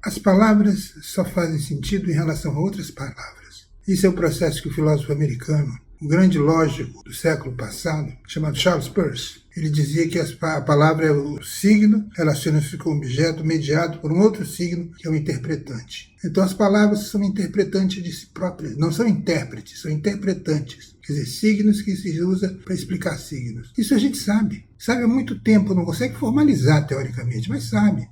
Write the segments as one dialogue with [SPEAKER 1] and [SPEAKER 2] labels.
[SPEAKER 1] As palavras só fazem sentido em relação a outras palavras. Isso é o processo que o filósofo americano, o grande lógico do século passado, chamado Charles Peirce, ele dizia que a palavra é o signo, relaciona-se com o objeto mediado por um outro signo, que é o interpretante. Então as palavras são interpretantes de si próprias, não são intérpretes, são interpretantes. Quer dizer, signos que se usa para explicar signos. Isso a gente sabe há muito tempo, não consegue formalizar teoricamente, mas sabe.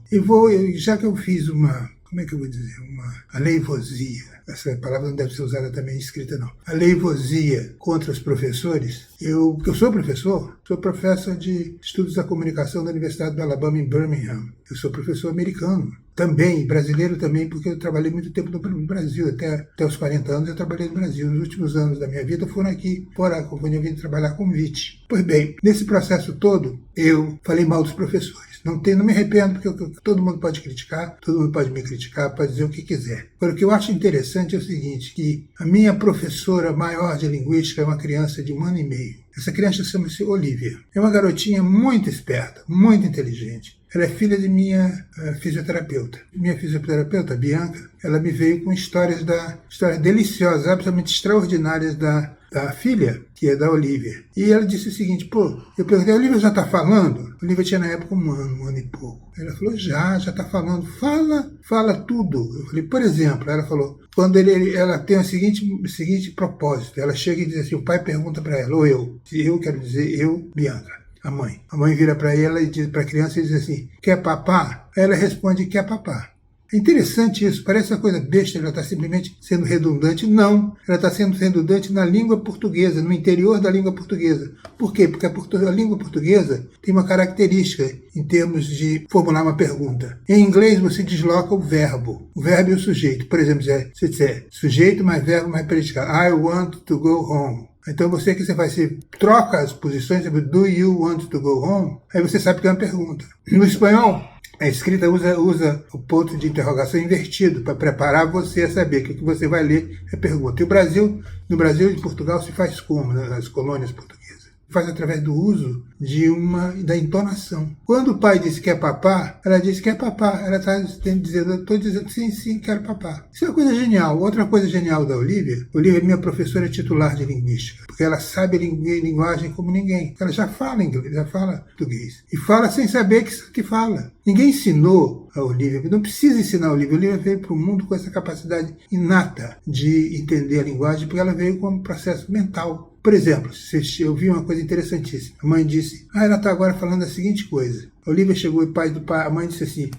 [SPEAKER 1] Já que eu fiz como é que eu vou dizer? Uma aleivosia. Essa palavra não deve ser usada também escrita, não. Aleivosia contra os professores. Eu sou professor de Estudos da Comunicação da Universidade do Alabama, em Birmingham. Eu sou professor americano. Também, brasileiro também, porque eu trabalhei muito tempo no Brasil. Até os 40 anos eu trabalhei no Brasil. Nos últimos anos da minha vida foram aqui, fora quando eu vim trabalhar com VIT. Pois bem, nesse processo todo, eu falei mal dos professores. Não me arrependo, porque todo mundo pode criticar, todo mundo pode me criticar, pode dizer o que quiser. Agora, o que eu acho interessante é o seguinte, que a minha professora maior de linguística é uma criança de 1 ano e meio. Essa criança chama-se Olivia. É uma garotinha muito esperta, muito inteligente. Ela é filha de minha fisioterapeuta. Minha fisioterapeuta, Bianca, ela me veio com histórias deliciosas, absolutamente extraordinárias da filha, que é da Olivia. E ela disse o seguinte, eu perguntei, a Olivia já está falando? A Olivia tinha na época 1 ano e pouco. Ela falou, já está falando, fala tudo. Eu falei, por exemplo, ela falou, quando ela tem o seguinte propósito, ela chega e diz assim, o pai pergunta para ela, ou eu quero dizer, Bianca, a mãe. A mãe vira para ela e diz para a criança e diz assim, quer papá? Ela responde, quer papá. É interessante isso, parece uma coisa besta, ela está simplesmente sendo redundante. Não, ela está sendo redundante na língua portuguesa, no interior da língua portuguesa. Por quê? Porque a língua portuguesa tem uma característica em termos de formular uma pergunta. Em inglês você desloca o verbo e o sujeito. Por exemplo, se disser sujeito mais verbo mais predicado, I want to go home. Então você faz, você troca as posições, do you want to go home? Aí você sabe que é uma pergunta. No espanhol, a escrita usa o ponto de interrogação invertido para preparar você a saber que o que você vai ler é pergunta. E no Brasil e em Portugal se faz como? Nas colônias portuguesas. Faz através do uso da entonação. Quando o pai diz que é papá, ela diz que é papá. Ela está dizendo, estou dizendo sim, quero papá. Isso é uma coisa genial. Outra coisa genial da Olivia é minha professora titular de linguística, porque ela sabe linguagem como ninguém. Ela já fala inglês, já fala português. E fala sem saber que fala. Ninguém ensinou a Olivia, não precisa ensinar a Olivia. A Olivia veio para o mundo com essa capacidade inata de entender a linguagem, porque ela veio com um processo mental. Por exemplo, eu vi uma coisa interessantíssima. A mãe disse, ela está agora falando a seguinte coisa. A Olivia chegou e a mãe disse assim,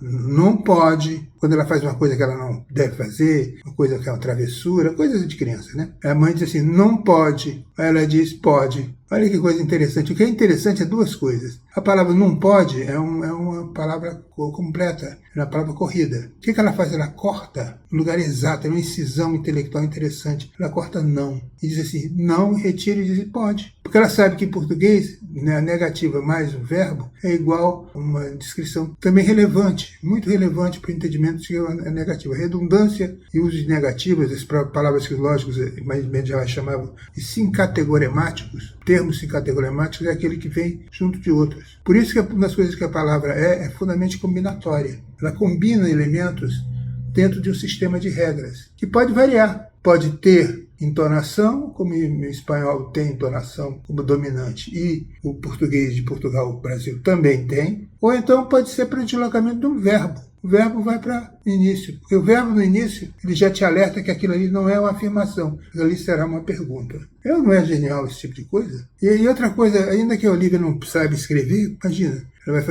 [SPEAKER 1] não pode, quando ela faz uma coisa que ela não deve fazer, uma coisa que é uma travessura, coisas de criança, né? A mãe disse assim, não pode. Aí ela diz, pode. Olha que coisa interessante. O que é interessante é duas coisas. A palavra não pode é uma palavra completa, é uma palavra corrida. O que ela faz? Ela corta no lugar exato, é uma incisão intelectual interessante. Ela corta não. E diz assim, não, retira e diz pode. Porque ela sabe que em português, a negativa mais o verbo é igual a uma descrição também relevante, muito relevante para o entendimento de a negativa. Redundância e uso de negativas, as palavras que os lógicos mais medievais chamavam de sincategoremáticos, termos sincategoremáticos é aquele que vem junto de outros. Por isso que uma das coisas que a palavra é fundamentalmente combinatória. Ela combina elementos dentro de um sistema de regras, que pode variar. Pode ter entonação, como o espanhol tem entonação como dominante, e o português de Portugal, o Brasil, também tem. Ou então pode ser para o deslocamento de um verbo. O verbo vai para início, porque o verbo no início ele já te alerta que aquilo ali não é uma afirmação, aquilo ali será uma pergunta. Não é genial esse tipo de coisa? E outra coisa, ainda que a Olivia não saiba escrever, imagina, ela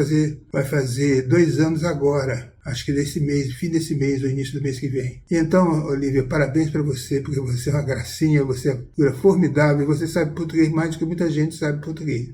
[SPEAKER 1] vai fazer 2 anos agora, acho que desse mês, fim desse mês ou início do mês que vem. E então, Olivia, parabéns para você, porque você é uma gracinha, você é uma figura formidável, você sabe português mais do que muita gente sabe português.